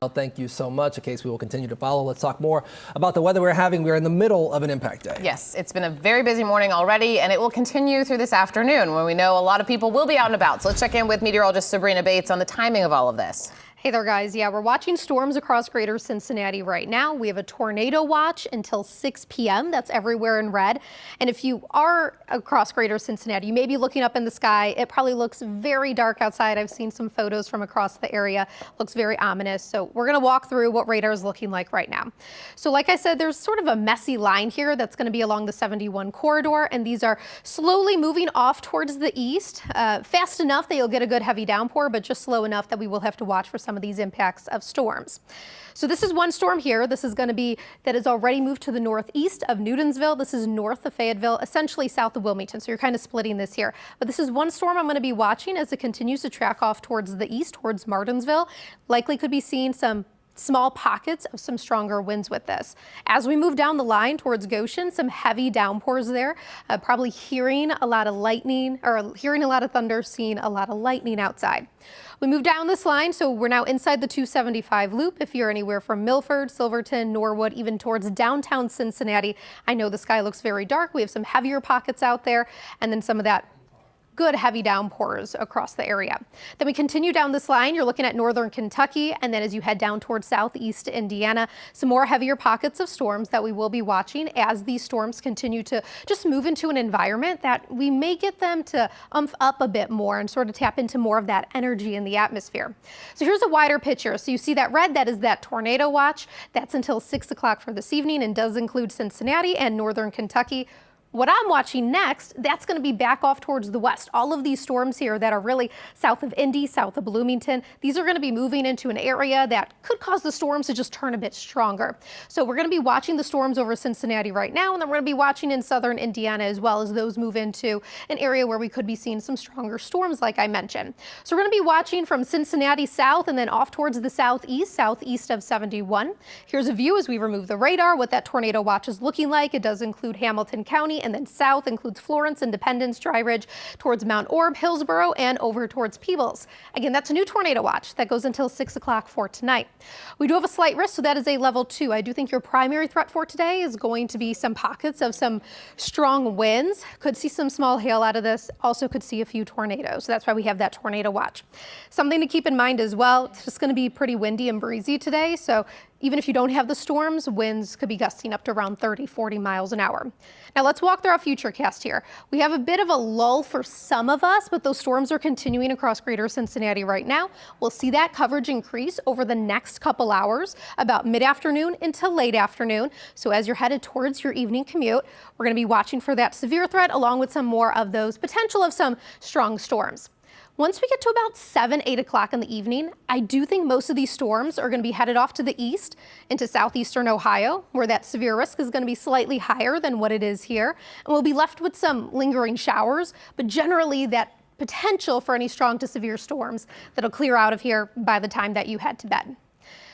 Thank you so much. A case we will continue to follow. Let's talk more about the weather we're having. We're in the middle of an impact day. Yes, it's been a very busy morning already, and it will continue through this afternoon when we know a lot of people will be out and about. So let's check in with meteorologist Sabrina Bates on the timing of all of this. Hey there, guys. Yeah, we're watching storms across Greater Cincinnati right now. We have a tornado watch until 6 p.m. That's everywhere in red. And if you are across Greater Cincinnati, you may be looking up in the sky. It probably looks very dark outside. I've seen some photos from across the area. Looks very ominous. So we're going to walk through what radar is looking like right now. So like I said, there's sort of a messy line here that's going to be along the 71 corridor. And these are slowly moving off towards the east. Fast enough that you'll get a good heavy downpour, but just slow enough that we will have to watch for some of these impacts of storms. So this is one storm here. This is going to be that has already moved to the northeast of Newtonsville. This is north of Fayetteville, essentially south of Wilmington. So you're kind of splitting this here. But this is one storm I'm going to be watching as it continues to track off towards the east, towards Martinsville. Likely could be seeing some small pockets of some stronger winds with this. As we move down the line towards Goshen, some heavy downpours there, probably hearing a lot of lightning or hearing a lot of thunder, seeing a lot of lightning outside. We move down this line, so we're now inside the 275 loop. If you're anywhere from Milford, Silverton, Norwood, even towards downtown Cincinnati, I know the sky looks very dark. We have some heavier pockets out there, and then some of that good heavy downpours across the area. Then we continue down this line. You're looking at northern Kentucky, and then as you head down towards southeast Indiana, some more heavier pockets of storms that we will be watching as these storms continue to just move into an environment that we may get them to umph up a bit more and sort of tap into more of that energy in the atmosphere. So here's a wider picture. So you see that red, that is that tornado watch. That's until 6 o'clock for this evening and does include Cincinnati and northern Kentucky. What I'm watching next, that's going to be back off towards the west. All of these storms here that are really south of Indy, south of Bloomington, these are going to be moving into an area that could cause the storms to just turn a bit stronger. So we're going to be watching the storms over Cincinnati right now, and then we're going to be watching in southern Indiana as well as those move into an area where we could be seeing some stronger storms like I mentioned. So we're going to be watching from Cincinnati south and then off towards the southeast of 71. Here's a view as we remove the radar, what that tornado watch is looking like. It does include Hamilton County, and then south includes Florence, Independence, Dry Ridge, towards Mount Orb, Hillsborough, and over towards Peebles. Again, that's a new tornado watch that goes until 6 o'clock for tonight. We do have a slight risk, so that is a level 2. I do think your primary threat for today is going to be some pockets of some strong winds. Could see some small hail out of this. Also could see a few tornadoes. So that's why we have that tornado watch. Something to keep in mind as well, it's just going to be pretty windy and breezy today. So even if you don't have the storms, winds could be gusting up to around 30, 40 miles an hour. Now let's walk through our Futurecast here. We have a bit of a lull for some of us, but those storms are continuing across Greater Cincinnati right now. We'll see that coverage increase over the next couple hours, about mid-afternoon until late afternoon. So as you're headed towards your evening commute, we're going to be watching for that severe threat along with some more of those potential of some strong storms. Once we get to about 7, 8 o'clock in the evening, I do think most of these storms are going to be headed off to the east into southeastern Ohio, where that severe risk is going to be slightly higher than what it is here. And we'll be left with some lingering showers, but generally that potential for any strong to severe storms that'll clear out of here by the time that you head to bed.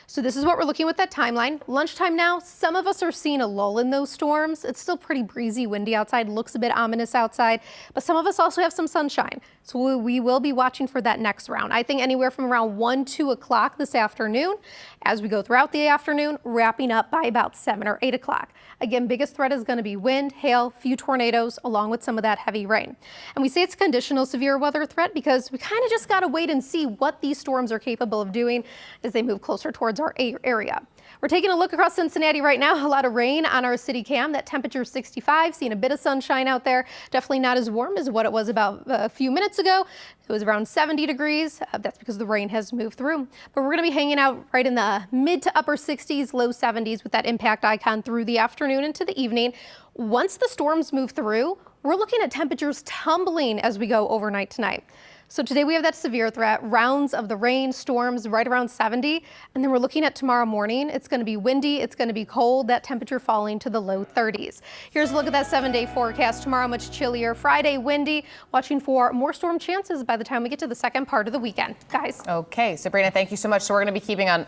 So this is what we're looking with that timeline. Lunchtime now, some of us are seeing a lull in those storms. It's still pretty breezy, windy outside, looks a bit ominous outside, but some of us also have some sunshine. So we will be watching for that next round. I think anywhere from around 1, 2 o'clock this afternoon, as we go throughout the afternoon, wrapping up by about 7 or 8 o'clock. Again, biggest threat is going to be wind, hail, few tornadoes, along with some of that heavy rain. And we say it's conditional severe weather threat because we kind of just got to wait and see what these storms are capable of doing as they move closer towards our area. We're taking a look across Cincinnati right now. A lot of rain on our city cam. That temperature is 65, seeing a bit of sunshine out there. Definitely not as warm as what it was about a few minutes ago. It was around 70 degrees. That's because the rain has moved through. But we're going to be hanging out right in the mid to upper 60s, low 70s with that impact icon through the afternoon into the evening. Once the storms move through, we're looking at temperatures tumbling as we go overnight tonight. So today we have that severe threat, rounds of the rain, storms right around 70. And then we're looking at tomorrow morning. It's going to be windy. It's going to be cold. That temperature falling to the low 30s. Here's a look at that 7-day forecast. Tomorrow much chillier. Friday windy. Watching for more storm chances by the time we get to the second part of the weekend. Guys. Okay, Sabrina, thank you so much. So we're going to be keeping on